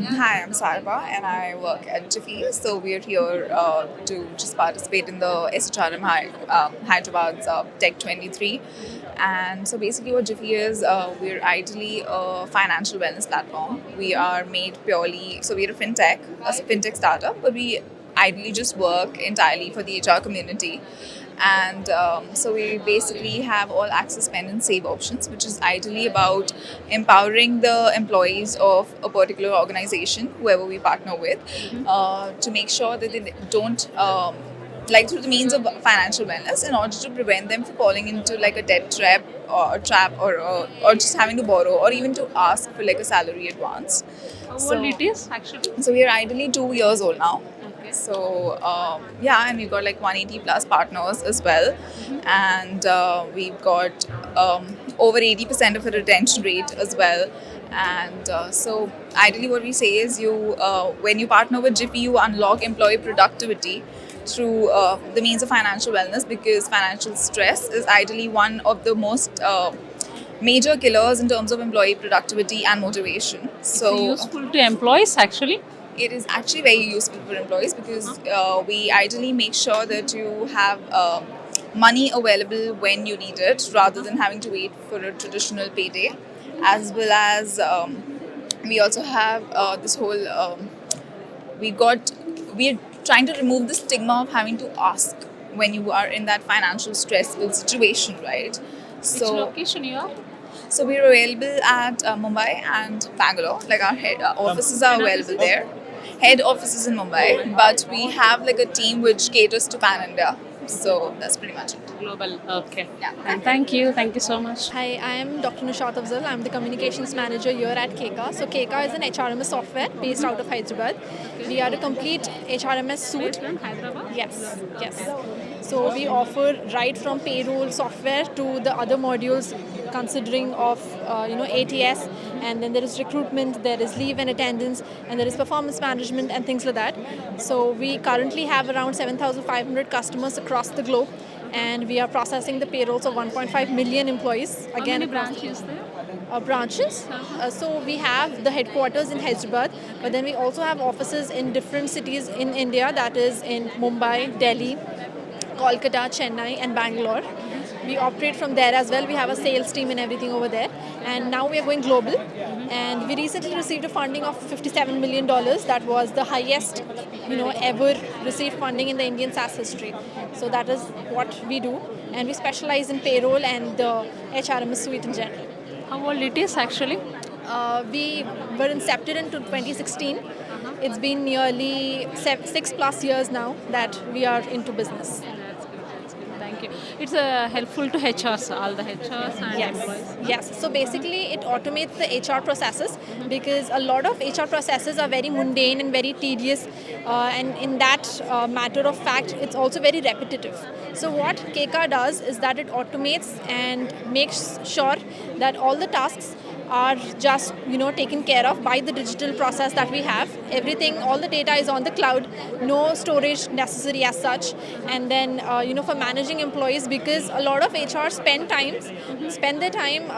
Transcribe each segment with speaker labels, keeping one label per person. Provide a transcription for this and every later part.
Speaker 1: Hi, I'm Sarva and I work at Jiffy. So we're here to just participate in the SHRM Hyderabad's Tech23. And so basically, what Jiffy is, we're ideally a financial wellness platform. We are made purely, so we're a fintech startup, but we ideally just work entirely for the HR community. And so we basically have all access spend and save options, which is ideally about empowering the employees of a particular organization, whoever we partner with, to make sure that they don't like through the means of financial wellness in order to prevent them from falling into like a debt trap or just having to borrow or even to ask for like a salary advance.
Speaker 2: How old it is actually?
Speaker 1: So we are ideally 2 years old now.
Speaker 2: Okay.
Speaker 1: So and we've got like 180 plus partners as well, and we've got over 80% of a retention rate as well. And so ideally, what we say is when you partner with Jiffy, you unlock employee productivity through the means of financial wellness, because financial stress is ideally one of the most major killers in terms of employee productivity and motivation.
Speaker 2: So useful to employees actually.
Speaker 1: It is actually very useful for employees because we ideally make sure that you have money available when you need it rather than having to wait for a traditional payday, as well as we also have this whole we're trying to remove the stigma of having to ask when you are in that financial stressful situation, right?
Speaker 2: Which location you are?
Speaker 1: So we're available at Mumbai and Bangalore. Like our head offices are available there. Head office is in Mumbai, but we have like a team which caters to Pan India. So that's pretty much it.
Speaker 2: Global. Okay.
Speaker 1: Yeah.
Speaker 2: And thank you. Thank you so much.
Speaker 3: Hi, I am Dr. Nushat Afzal. I'm the communications manager here at KEKA. So KEKA is an HRMS software based out of Hyderabad. We are a complete HRMS suite.
Speaker 2: From Hyderabad?
Speaker 3: Yes. So we offer right from payroll software to the other modules considering of ATS, and then there is recruitment, there is leave and attendance, and there is performance management and things like that. So we currently have around 7,500 customers across the globe, and we are processing the payrolls of 1.5 million employees.
Speaker 2: How many branches there?
Speaker 3: Branches. So we have the headquarters in Hyderabad, but then we also have offices in different cities in India, that is in Mumbai, Delhi, Kolkata, Chennai, and Bangalore. We operate from there as well. We have a sales team and everything over there. And now we are going global. And we recently received a funding of $57 million. That was the highest, ever received funding in the Indian SaaS history. So that is what we do. And we specialize in payroll and the HRMS suite in general.
Speaker 2: How old it is actually?
Speaker 3: We were incepted in 2016. It's been nearly 6+ years now that we are into business.
Speaker 2: That's good. Thank you. It's helpful to HRs, all the HRs and employees.
Speaker 3: Yes. So basically, it automates the HR processes because a lot of HR processes are very mundane and very tedious, and in that matter of fact, it's also very repetitive. So what KEKA does is that it automates and makes sure that all the tasks are just taken care of by the digital process that we have. Everything, all the data is on the cloud, no storage necessary as such. And then for managing employees, because a lot of HR spend their time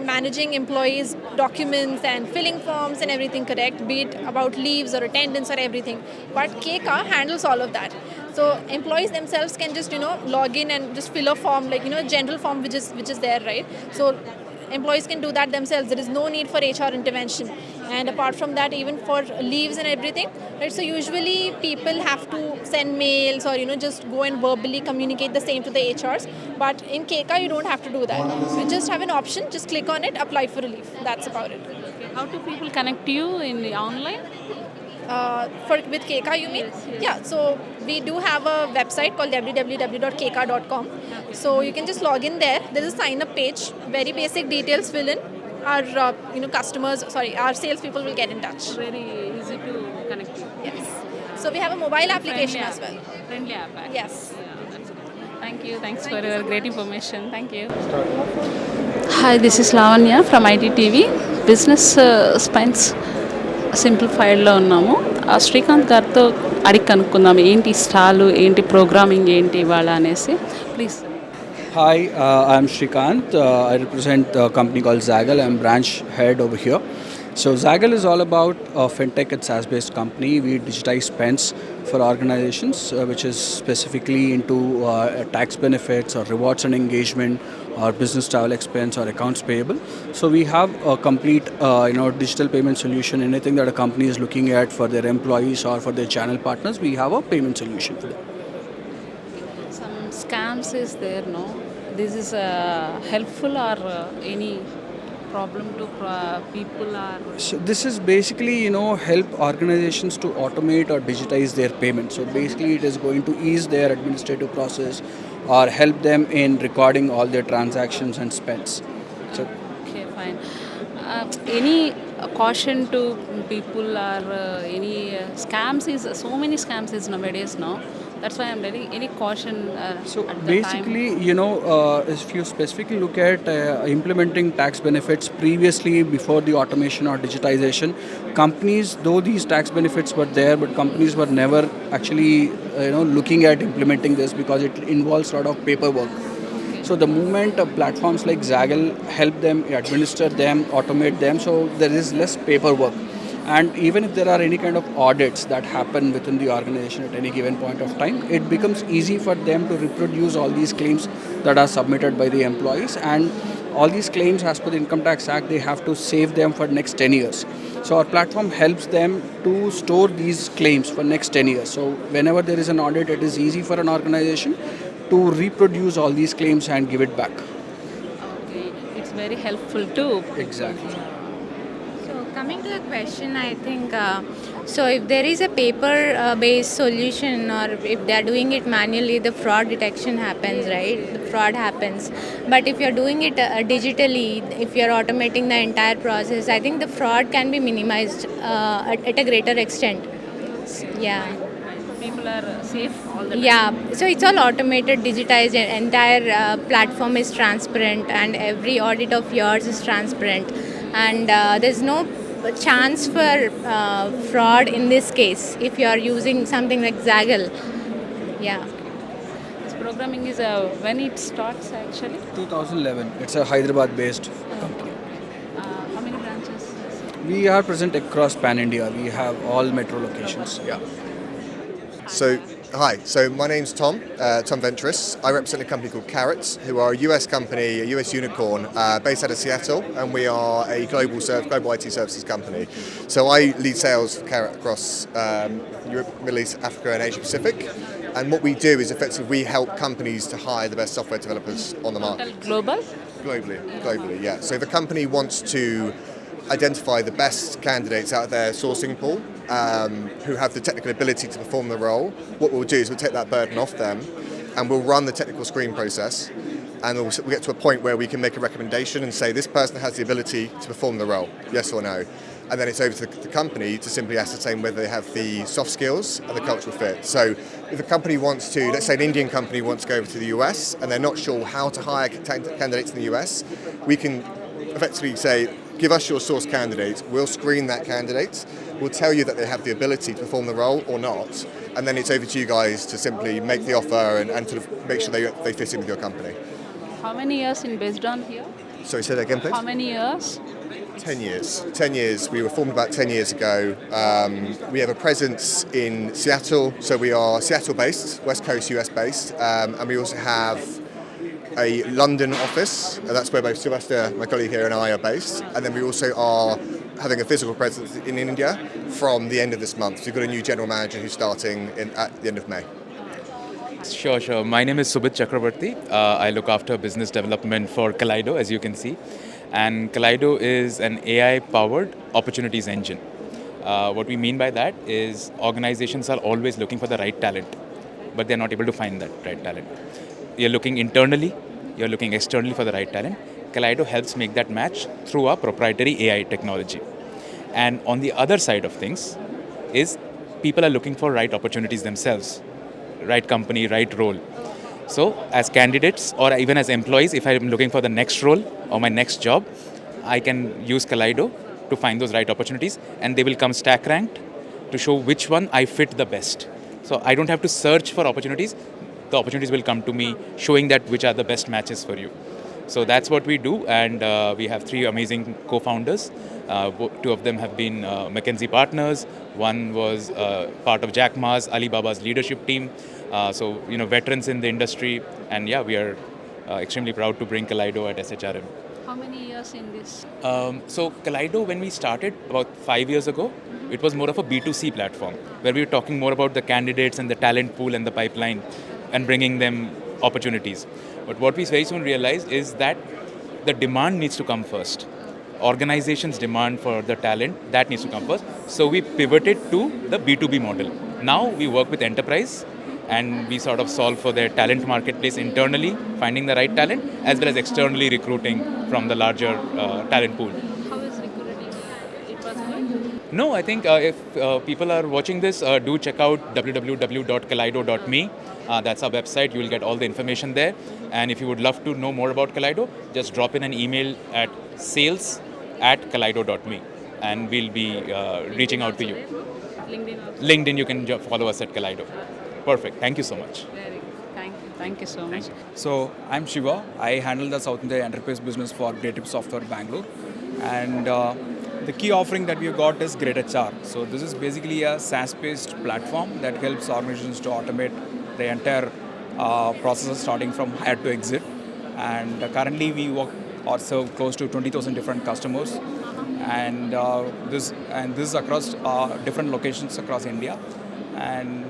Speaker 3: managing employees documents and filling forms and everything, correct, be it about leaves or attendance or everything, but KEKA handles all of that. So employees themselves can just log in and just fill a form, like a general form which is there, right? So employees can do that themselves. There is no need for HR intervention. And apart from that, even for leaves and everything, right? So usually people have to send mails or just go and verbally communicate the same to the HRs. But in KEKA, you don't have to do that. You just have an option. Just click on it, apply for a leave. That's about it.
Speaker 2: Okay. How do people connect to you in the online?
Speaker 3: With KEKA, you mean?
Speaker 2: Yes.
Speaker 3: Yeah, so we do have a website called www.keka.com. So you can just log in there. There is a sign-up page. Very basic details fill in. Our our salespeople will get in touch.
Speaker 2: Very easy to connect to.
Speaker 3: Yes. So we have a mobile application as well.
Speaker 2: Friendly app. Actually.
Speaker 3: Yes.
Speaker 2: Yeah, that's good. Thank you. Thanks for your great information. Thank you. Hi, this is Lavanya from ITTV. Business spines సింప్లిఫైడ్లో ఉన్నాము. శ్రీకాంత్ గారితో అడిగి కనుక్కుందాం ఏంటి stall, ఏంటి programming ఏంటి ఇవాళ అనేసి. Please.
Speaker 4: Hi, I'm Shrikant. I represent a company called Zaggle. I'm branch head over here. So Zaggle is all about a fintech and SaaS-based company. We digitize spends for organizations, which is specifically into tax benefits or rewards and engagement, or business travel expense or accounts payable. So we have a complete, digital payment solution. Anything that a company is looking at for their employees or for their channel partners, we have a payment solution for them.
Speaker 2: Some scams is there, no? This is helpful or any problem to people are.
Speaker 4: So this is basically, help organizations to automate or digitize their payments. So basically, it is going to ease their administrative process or help them in recording all their transactions and spends. So
Speaker 2: Okay, fine. Any caution to people or any scams is so many scams is nowadays, no? That's why I'm telling any caution
Speaker 4: So
Speaker 2: at the time.
Speaker 4: basically, if you specifically look at implementing tax benefits previously before the automation or digitization, companies, though these tax benefits were there, but companies were never actually, looking at implementing this because it involves a lot of paperwork. So the moment platforms like Zaggle help them administer them, automate them, so there is less paperwork. And even if there are any kind of audits that happen within the organization at any given point of time, it becomes easy for them to reproduce all these claims that are submitted by the employees. And all these claims, as per the Income Tax Act, they have to save them for next 10 years. So our platform helps them to store these claims for next 10 years. So whenever there is an audit, it is easy for an organization to reproduce all these claims and give it back.
Speaker 2: Okay, it's very helpful too.
Speaker 4: Exactly.
Speaker 5: So coming to the question, I think so. If there is a paper-based solution, or if they are doing it manually, the fraud detection happens, right? The fraud happens. But if you're doing it digitally, if you're automating the entire process, I think the fraud can be minimized at a greater extent. Yeah.
Speaker 2: People are safe all the time.
Speaker 5: Yeah, so it's all automated, digitized, and entire platform is transparent, and every audit of yours is transparent, and there's no chance for fraud in this case if you are using something like Zaggle. Yeah.
Speaker 2: This programming is when it starts actually.
Speaker 4: 2011. It's a Hyderabad-based company.
Speaker 2: How many branches?
Speaker 4: We are present across Pan India. We have all metro locations. Yeah.
Speaker 6: So, hi. So my name's Tom, Tom Ventris. I represent a company called Carrots, who are a US company, a US unicorn, based out of Seattle, and we are a global IT services company. So I lead sales for Carrot across Europe, Middle East, Africa, and Asia Pacific. And what we do is effectively we help companies to hire the best software developers on the market.
Speaker 2: Global?
Speaker 6: Globally, yeah. So if a company wants to identify the best candidates out of their sourcing pool who have the technical ability to perform the role, what we'll do is we'll take that burden off them and we'll run the technical screen process, and we'll get to a point where we can make a recommendation and say this person has the ability to perform the role, yes or no. And then it's over to the company to simply ascertain whether they have the soft skills and the cultural fit. So if a company wants to, let's say an Indian company wants to go over to the US and they're not sure how to hire candidates in the US, we can effectively say, give us your source candidates, we'll screen that candidate, we'll tell you that they have the ability to perform the role or not, and then it's over to you guys to simply make the offer and sort of make sure they fit in with your company.
Speaker 2: How many years in based on here?
Speaker 6: Sorry, say that again, please.
Speaker 2: How many years?
Speaker 6: 10 years. 10 years. We were formed about 10 years ago. We have a presence in Seattle, so we are Seattle-based, West Coast US-based, and we also have a London office, and that's where both Sylvester, my colleague here, and I are based. And then we also are having a physical presence in India from the end of this month. So we've got a new general manager who's starting at the end of May.
Speaker 7: Sure. My name is Subhit Chakrabarti. I look after business development for Kaleido, as you can see. And Kaleido is an AI-powered opportunities engine. What we mean by that is organizations are always looking for the right talent, but they're not able to find that right talent. You're looking internally, you're looking externally for the right talent. Kaleido helps make that match through our proprietary AI technology. And on the other side of things is people are looking for right opportunities themselves, right company, right role. So as candidates or even as employees, if I'm looking for the next role or my next job, I can use Kaleido to find those right opportunities, and they will come stack ranked to show which one I fit the best. So I don't have to search for opportunities. The opportunities will come to me showing that which are the best matches for you. So that's what we do, and we have three amazing co-founders. Two of them have been McKinsey partners. One was part of Jack Ma's, Alibaba's leadership team. So veterans in the industry, and yeah, we are extremely proud to bring Kaleido at SHRM.
Speaker 2: How many years in this?
Speaker 7: So Kaleido, when we started about 5 years ago, it was more of a B2C platform where we were talking more about the candidates and the talent pool and the pipeline and bringing them opportunities. But what we very soon realized is that the demand needs to come first. Organizations' demand for the talent, that needs to come first. So we pivoted to the B2B model. Now we work with enterprise and we sort of solve for their talent marketplace internally, finding the right talent, as well as externally recruiting from the larger talent pool.
Speaker 2: How is recruiting? It was good?
Speaker 7: No, I think if people are watching this, do check out www.kaleido.me. That's our website. You will get all the information there. And if you would love to know more about Kaleido, just drop in an email at sales@kaleido.me and we'll be reaching out to you.
Speaker 2: LinkedIn also.
Speaker 7: LinkedIn, you can follow us at Kaleido. Perfect. Thank you so much.
Speaker 2: Very good. Thank you. Thank you so much.
Speaker 4: So I'm Shiva. I handle the South India enterprise business for Creative Software Bangalore. And the key offering that we've got is Great HR. So this is basically a SaaS-based platform that helps organizations to automate the entire process starting from hire to exit. And currently we work or serve close to 20,000 different customers. And this is across different locations across India. And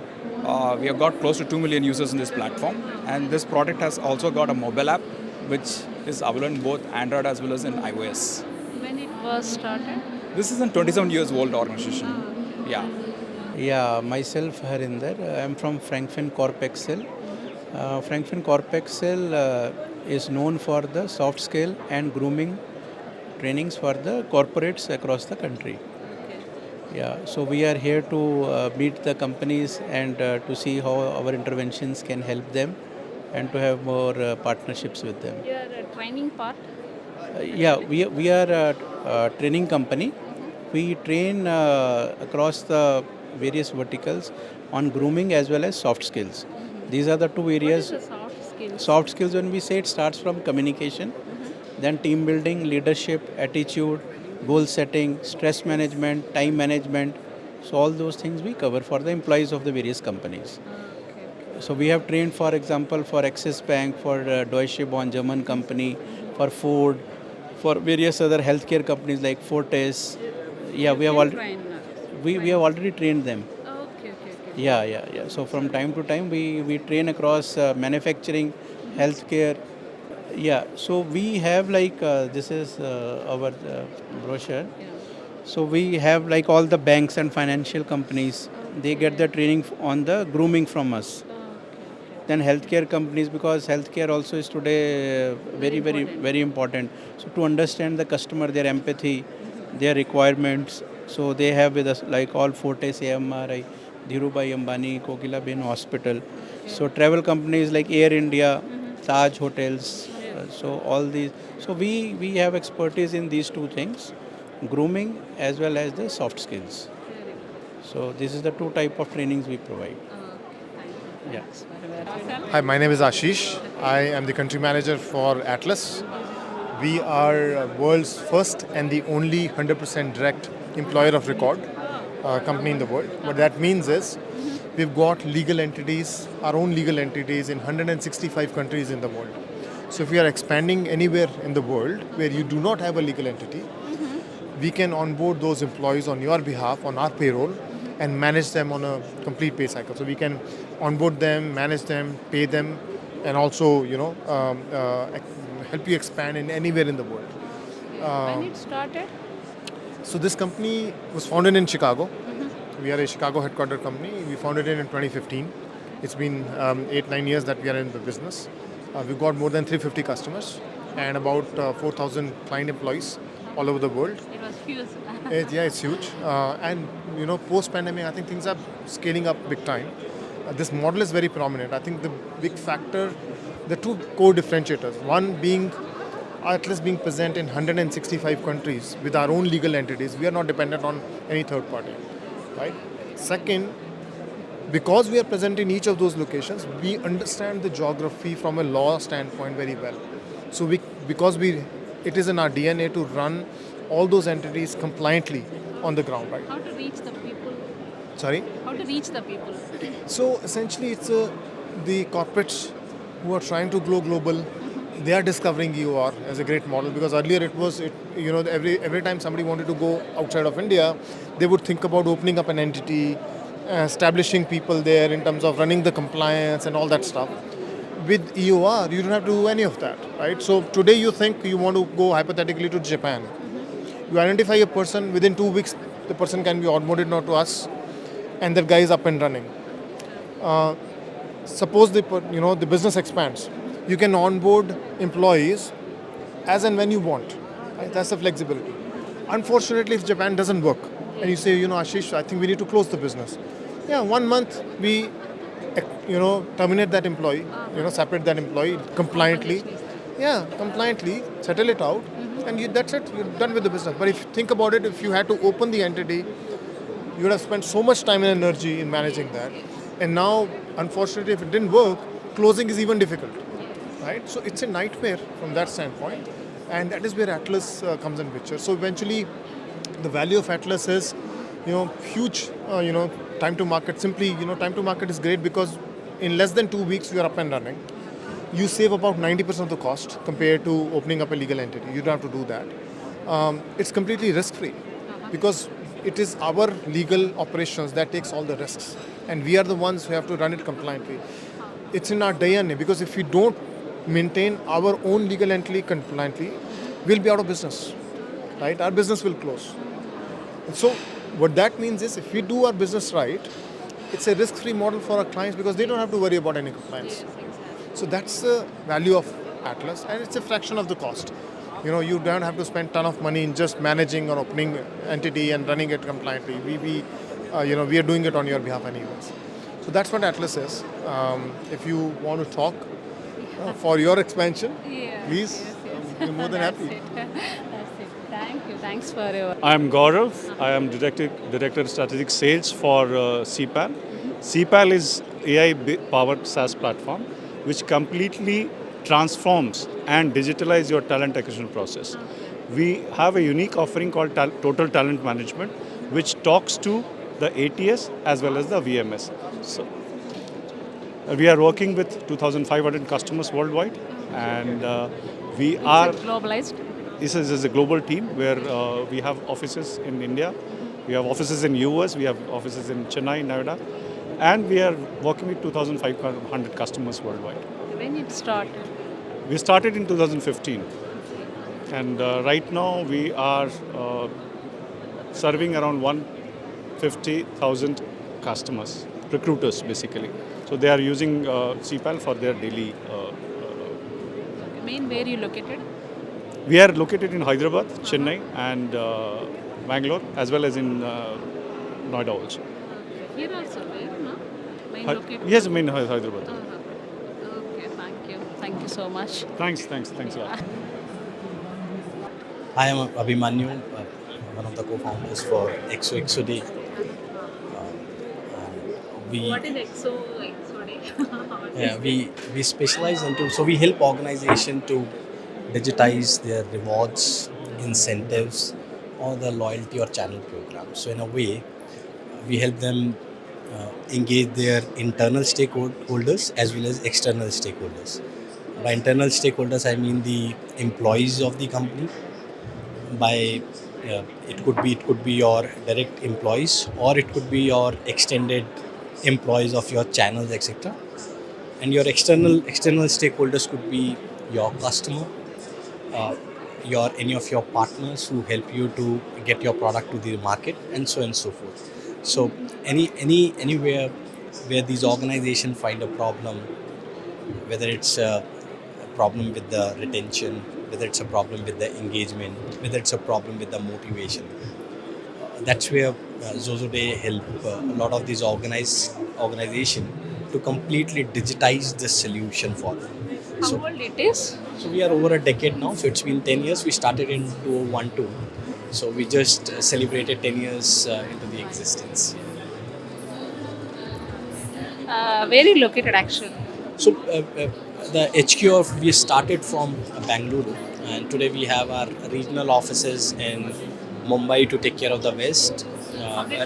Speaker 4: we have got close to 2 million users in this platform. And this product has also got a mobile app, which is available in both Android as well as in iOS.
Speaker 2: When it was started?
Speaker 4: This is a 27 years old organization. Yeah.
Speaker 8: Yeah, myself Harinder. I'm from Frankfin Corp Excel. Frankfin Corp Excel is known for the soft skill and grooming trainings for the corporates across the country. Yeah, so we are here to meet the companies and to see how our interventions can help them and to have more partnerships with them.
Speaker 2: Your training part?
Speaker 8: Yeah, we are a training company. We train across the various verticals on grooming as well as soft skills. These are the two areas.
Speaker 2: What is the soft skills?
Speaker 8: Soft skills, when we say, it starts from communication, then team building, leadership, attitude, goal setting, stress management, time management. So all those things we cover for the employees of the various companies. So we have trained, for example, for Axis Bank, for Deutsche Bahn, German company, for Ford, for various other healthcare companies like Fortis. Yeah, we have already trained them.
Speaker 2: Okay.
Speaker 8: Yeah. So from time to time we train across manufacturing, healthcare. Yeah, so we have this is our brochure.
Speaker 2: Yeah.
Speaker 8: So we have all the banks and financial companies. They get the training on the grooming from us. Then healthcare companies, because healthcare also is today very important. So to understand the customer, their empathy, their requirements. So they have with us all Fortis, AMRI, Dhirubhai Ambani, Kokilaben Hospital. So travel companies like Air India, Taj Hotels. So all these. So we have expertise in these two things, grooming as well as the soft skills. So this is the two type of trainings we provide. Yeah.
Speaker 9: Hi, my name is Ashish. I am the country manager for Atlas. We are world's first and the only 100% direct employer of record company in the world. What that means is we've got legal entities, our own legal entities in 165 countries in the world. So if we are expanding anywhere in the world where you do not have a legal entity, we can onboard those employees on your behalf, on our payroll, and manage them on a complete pay cycle. So we can onboard them, manage them, pay them, and also, help you expand in anywhere in the world.
Speaker 2: When it started?
Speaker 9: So this company was founded in Chicago. We are a Chicago headquartered company. We founded it in 2015. It's been 8-9 years that we are in the business. We've got more than 350 customers and about 4,000 client employees all over the world.
Speaker 2: It was huge.
Speaker 9: It's huge. And post-pandemic, I think things are scaling up big time. This model is very prominent. I think the big factor, the two core differentiators, one being Atlas being present in 165 countries with our own legal entities. We are not dependent on any third party, right? Second, because we are present in each of those locations, we understand the geography from a law standpoint very well. So we because it is in our DNA to run all those entities compliantly on the ground, right?
Speaker 2: How to reach the people?
Speaker 9: Sorry.
Speaker 2: How to reach the people?
Speaker 9: So essentially, it's the corporates who are trying to go global. They are discovering EOR as a great model, because earlier every time somebody wanted to go outside of India, they would think about opening up an entity, establishing people there in terms of running the compliance and all that stuff. With EOR, you don't have to do any of that, right? So today you think you want to go hypothetically to Japan. You identify a person, within 2 weeks, the person can be onboarded now to us, and that guy is up and running. Suppose the business expands, you can onboard employees as and when you want. Right? That's the flexibility. Unfortunately, if Japan doesn't work, and you say, Ashish, I think we need to close the business. Yeah, 1 month we, terminate that employee, separate that employee compliantly. Yeah, compliantly, settle it out, and that's it. You're done with the business. But if you think about it, if you had to open the entity, you would have spent so much time and energy in managing that. And now, unfortunately, if it didn't work, closing is even difficult, right? So it's a nightmare from that standpoint. And that is where Atlas comes in picture. So eventually, the value of Atlas is, huge, time to market. Simply, time to market is great because in less than 2 weeks, you are up and running. You save about 90% of the cost compared to opening up a legal entity. You don't have to do that. It's completely risk-free because it is our legal operations that takes all the risks. And we are the ones who have to run it compliantly. It's in our DNA, because if we don't maintain our own legal entity compliantly, we'll be out of business, right? Our business will close. And so what that means is, if we do our business right, it's a risk-free model for our clients because they don't have to worry about any compliance. So that's the value of Atlas, and it's a fraction of the cost. You don't have to spend a ton of money in just managing or opening entity and running it compliantly. We are doing it on your behalf anyways. So that's what Atlas is. If you want to talk for your expansion, please, we're more than happy.
Speaker 2: That's it. Thank you. Thanks for your...
Speaker 10: I'm Gaurav. I am Director of Strategic Sales for CPAL. CPAL is AI-powered SaaS platform which completely transforms and digitalize your talent acquisition process. We have a unique offering called Total Talent Management, which talks to the ATS as well as the VMS. So we are working with 2,500 customers worldwide, and we are
Speaker 2: globalized.
Speaker 10: This is a global team where we have offices in India, we have offices in US, we have offices in Chennai, Noida, and we are working with 2,500 customers worldwide.
Speaker 2: When it started?
Speaker 10: We started in 2015, and right now we are serving around 150,000 customers, recruiters basically. So they are using CPAL for their daily.
Speaker 2: Main, where you located?
Speaker 10: We are located in Hyderabad, Chennai, and Bangalore, as well as in Noida also.
Speaker 2: Here also, where, no? Main located?
Speaker 10: Yes, main Hyderabad.
Speaker 2: Okay, thank you. Thank you so much.
Speaker 10: Thanks a lot.
Speaker 11: I am Abhimanyu, one of the co-founders for XO Day.
Speaker 2: What is XO Day?
Speaker 11: We specialize into, so we help organization to digitize their rewards, incentives, or the loyalty or channel programs. So in a way, we help them engage their internal stakeholders as well as external stakeholders. By internal stakeholders, I mean the employees of the company. By it could be your direct employees, or it could be your extended employees of your channels, etc. And your external stakeholders could be your customer, any of your partners who help you to get your product to the market, and so on and so forth. So anywhere where these organizations find a problem, whether it's a problem with the retention, whether it's a problem with the engagement, whether it's a problem with the motivation, that's where Zozoday help a lot of these organizations to completely digitize the solution for them.
Speaker 2: How old it is?
Speaker 11: So we are over a decade now. So it's been 10 years. We started in 2012. So we just celebrated 10 years into the existence.
Speaker 2: Where you located actually?
Speaker 11: So the HQ we started from Bangalore. and today we have our regional offices in Mumbai to take care of the West.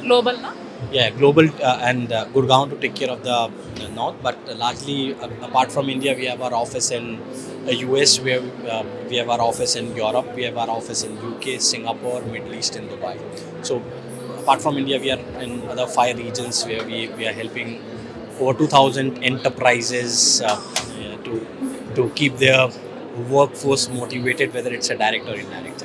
Speaker 2: Global, no?
Speaker 11: Yeah, global and Gurgaon to take care of the north. But largely, apart from India, we have our office in US, where we have our office in Europe, we have our office in UK, Singapore, Middle East, and Dubai. So, apart from India, we are in other 5 regions where we are helping over 2,000 enterprises to keep their workforce motivated, whether it's a direct or indirect.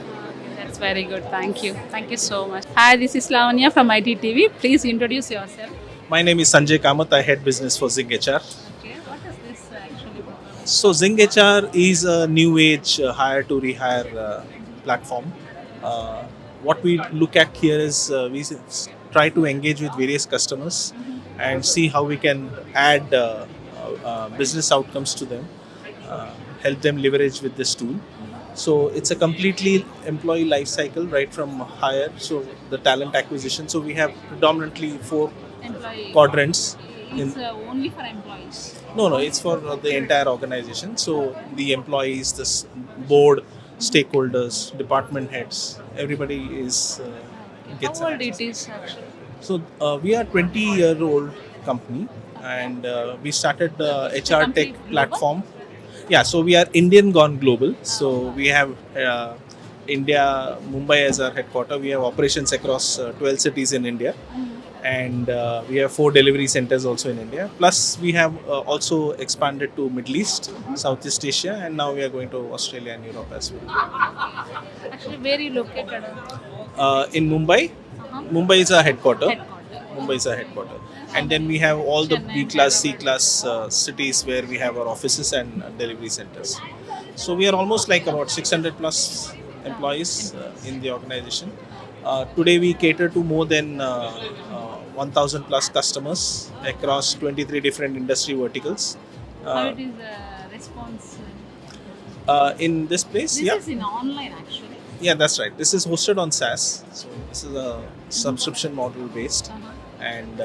Speaker 2: That's very good. Thank you. Thank you so much. Hi, this is Lavanya from ITTV. Please introduce yourself.
Speaker 12: My name is Sanjay Kamath. I head business for Zing HR.
Speaker 2: Okay, what is this actually?
Speaker 12: So Zing HR is a new age hire to rehire platform. Uh, what we look at here is try to engage with various customers and see how we can add business outcomes to them, help them leverage with this tool. So it's a completely employee life cycle right from hire, so the talent acquisition. So we have predominantly 4
Speaker 2: Employee.
Speaker 12: quadrants.
Speaker 2: It's only for employees.
Speaker 12: No, it's for the entire organization. So the employees, board, stakeholders, department heads, everybody is gets
Speaker 2: How
Speaker 12: an
Speaker 2: old
Speaker 12: access.
Speaker 2: it is actually?
Speaker 12: So we are 20-year-old company, and we started the HR
Speaker 2: complete
Speaker 12: tech
Speaker 2: global?
Speaker 12: platform. Yeah, so we are Indian gone global. So we have India, Mumbai as our headquarter. We have operations across 12 cities in India, and we have 4 delivery centers also in India. Plus, we have also expanded to Middle East, Southeast Asia, and now we are going to Australia and Europe as well.
Speaker 2: Actually, where you located?
Speaker 12: In Mumbai, Mumbai is our headquarter.
Speaker 2: Headquarter.
Speaker 12: Mumbai is our headquarter. And then we have all the B class, C class cities where we have our offices and delivery centers. So we are almost like about 600 plus employees in the organization. Today we cater to more than 1,000 plus customers across 23 different industry verticals.
Speaker 2: How it is response?
Speaker 12: In this place,
Speaker 2: This
Speaker 12: yeah.
Speaker 2: is in online actually.
Speaker 12: Yeah, that's right. This is hosted on SaaS. So this is a subscription model based, and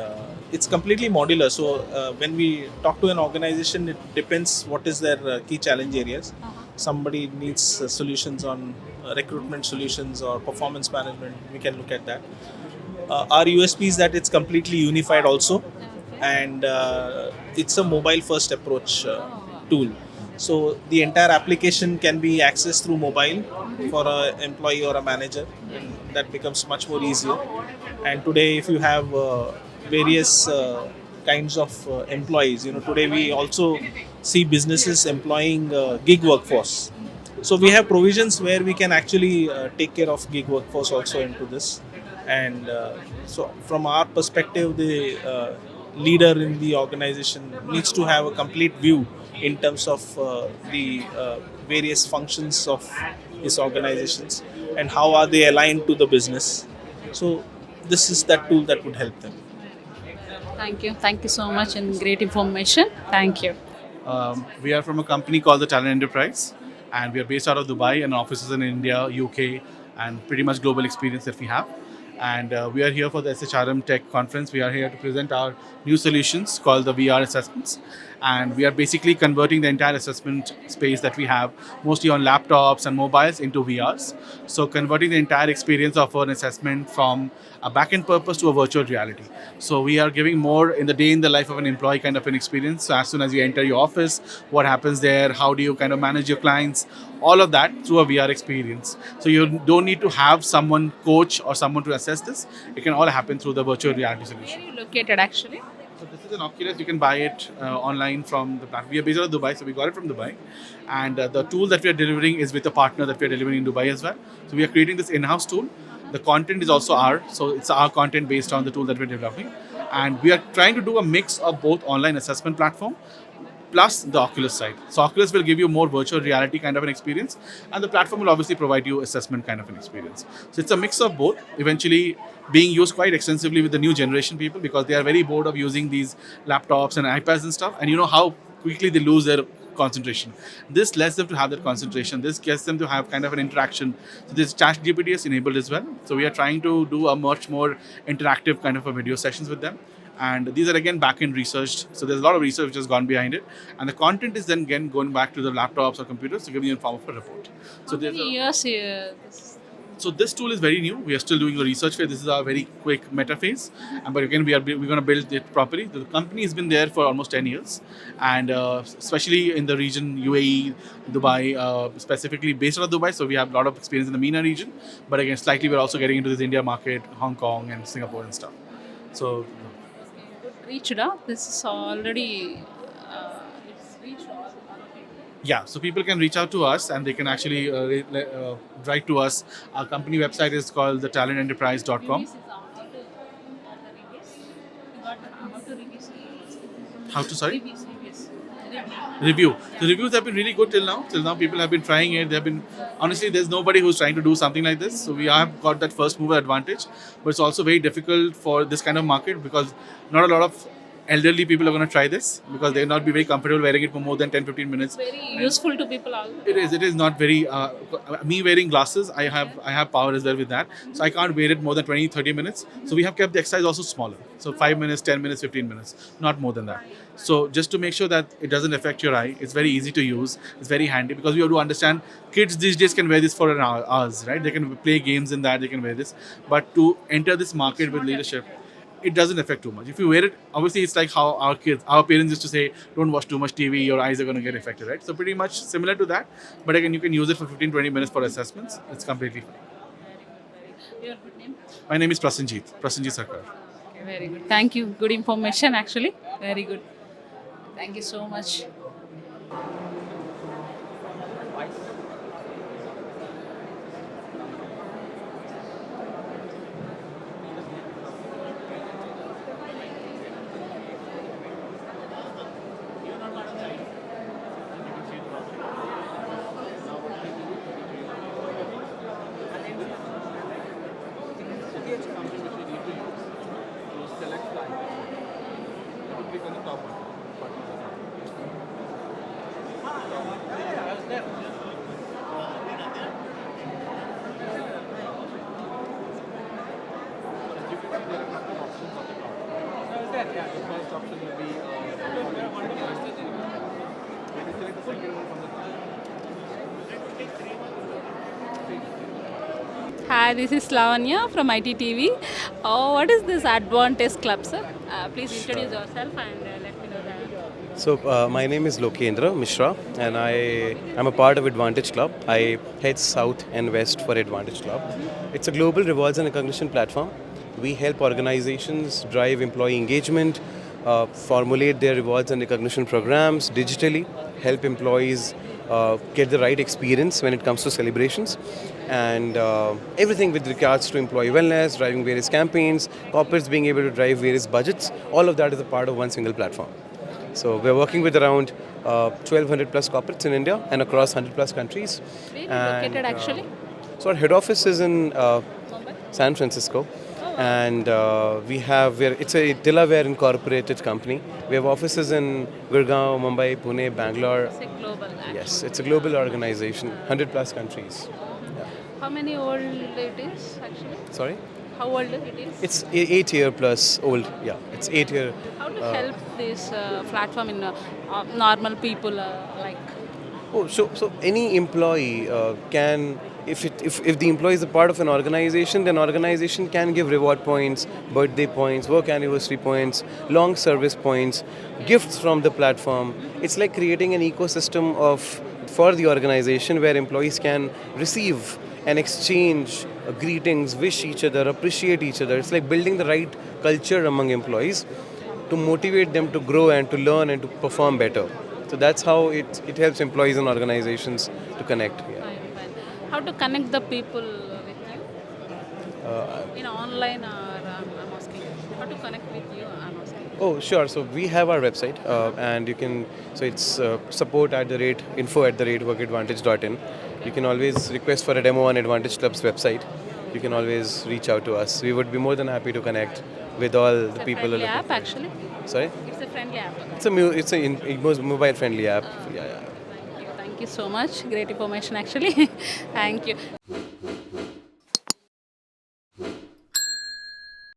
Speaker 12: it's completely modular. So when we talk to an organization, it depends what is their key challenge areas. Somebody needs solutions on recruitment solutions or performance management. We can look at that. Our USP is that it's completely unified also, and it's a mobile first approach tool. So the entire application can be accessed through mobile for an employee or a manager, and that becomes much more easier. And today, if you have various kinds of employees, today we also see businesses employing gig workforce. So we have provisions where we can actually take care of gig workforce also into this. And so from our perspective, the leader in the organization needs to have a complete view in terms of the various functions of his organizations and how are they aligned to the business. So this is that tool that would help them.
Speaker 2: Thank you. Thank you so much and great information. Thank you.
Speaker 13: We are from a company called the Talent Enterprise, and we are based out of Dubai and offices in India, UK, and pretty much global experience that we have. And we are here for the SHRM Tech conference. We are here to present our new solutions called the VR assessments. And we are basically converting the entire assessment space that we have, mostly on laptops and mobiles, into VRs. So converting the entire experience of an assessment from a back-end purpose to a virtual reality. So we are giving more in the day in the life of an employee kind of an experience. So as soon as you enter your office, what happens there, how do you kind of manage your clients, all of that through a VR experience. So you don't need to have someone coach or someone to assess this. It can all happen through the virtual reality solution.
Speaker 2: Where are you located actually?
Speaker 13: So this is an Oculus. You can buy it online from the platform. We are based out of Dubai, so we got it from Dubai. And the tool that we are delivering is with a partner that we are delivering in Dubai as well. So we are creating this in-house tool. The content is also ours, so it's our content based on the tool that we're developing. And we are trying to do a mix of both online assessment platform plus the Oculus side. So Oculus will give you more virtual reality kind of an experience, and the platform will obviously provide you assessment kind of an experience. So it's a mix of both, eventually being used quite extensively with the new generation people because they are very bored of using these laptops and iPads and stuff, and you know how quickly they lose their concentration. This lets them to have that concentration. This gets them to have kind of an interaction. So this ChatGPT is enabled as well. So we are trying to do a much more interactive kind of a video sessions with them. And these are again back-end researched. So there's a lot of research which has gone behind it. And the content is then again going back to the laptops or computers to give you in form of a report. So
Speaker 2: How many years here?
Speaker 13: so this tool is very new. We are still doing the research phase. This is our very quick meta phase, but again we're going to build it properly. The company has been there for almost 10 years, and especially in the region UAE, Dubai, specifically based out of Dubai. So we have a lot of experience in the MENA region, but again slightly we're also getting into this India market, Hong Kong, and Singapore and stuff. So
Speaker 2: Reached out. This is already. It's reached all.
Speaker 13: yeah, so people can reach out to us and they can actually write to us. Our company website is called thetalententerprise.com. How to, sorry? Review. The reviews have been really good till now. Till now, people have been trying it. They have been, honestly, there's nobody who's trying to do something like this. So we have got that first mover advantage. But it's also very difficult for this kind of market because not a lot of elderly people are going to try this because they'll not be very comfortable wearing it for more than 10-15 minutes.
Speaker 2: Very useful to people also.
Speaker 13: It is not very me wearing glasses, I have power as well with that, so I can't wear it more than 20-30 minutes. So we have kept the exercise also smaller, so 5 minutes, 10 minutes, 15 minutes, not more than that. So just to make sure that it doesn't affect your eye, it's very easy to use, it's very handy because we have to understand kids these days can wear this for an hours, right? They can play games in that, they can wear this, but to enter this market with leadership, it doesn't affect too much. If you wear it, obviously it's like how our parents used to say, don't watch too much TV, your eyes are going to get affected, right? So pretty much similar to that, but again, you can use it for 15-20 minutes for assessments. It's completely fine.
Speaker 2: Your good name?
Speaker 13: My name is Prasenjit Sarkar.
Speaker 2: Okay, very good. Thank you. Good information actually. Very good. Thank you so much. Hi, this is Lavanya from ITTV. Oh, what is this Advantage Club, sir? Please introduce yourself and let me know that.
Speaker 14: So, my name is Lokendra Mishra and I am a part of Advantage Club. I head South and West for Advantage Club. It's a global rewards and recognition platform. We help organizations drive employee engagement, formulate their rewards and recognition programs digitally, help employees get the right experience when it comes to celebrations, and everything with regards to employee wellness, driving various campaigns, corporates being able to drive various budgets. All of that is a part of one single platform. So we're working with around 1,200 plus corporates in India and across 100 plus countries.
Speaker 2: Where are you located actually?
Speaker 14: So our head office is in San Francisco. And it's a Delaware incorporated company. We have offices in Gurgaon, Mumbai, Pune, Bangalore.
Speaker 2: It's a global.
Speaker 14: Yes, it's a global organization, 100 plus countries. Yeah.
Speaker 2: How many old it is actually?
Speaker 14: Sorry?
Speaker 2: How old it is?
Speaker 14: It's 8 year plus old. Yeah, it's 8 year.
Speaker 2: How to help this platform in normal people like?
Speaker 14: Oh, so any employee can. If the employee is a part of an organization, then organization can give reward points, birthday points, work anniversary points, long service points, gifts from the platform. It's like creating an ecosystem for the organization where employees can receive and exchange greetings, wish each other, appreciate each other. It's like building the right culture among employees to motivate them to grow and to learn and to perform better. So that's how it helps employees and organizations to connect. Yeah.
Speaker 2: How to connect the people with you? In online or I'm asking. How to connect with you? I'm asking.
Speaker 14: Oh, sure. So we have our website and you can, so it's support@info@workadvantage.in. You can always request for a demo on Advantage Club's website. You can always reach out to us. We would be more than happy to connect with all the people.
Speaker 2: It's a friendly app actually?
Speaker 14: Sorry?
Speaker 2: It's a friendly app.
Speaker 14: It's a mobile friendly app. Yeah.
Speaker 2: Thank you so much. Great information actually. Thank you.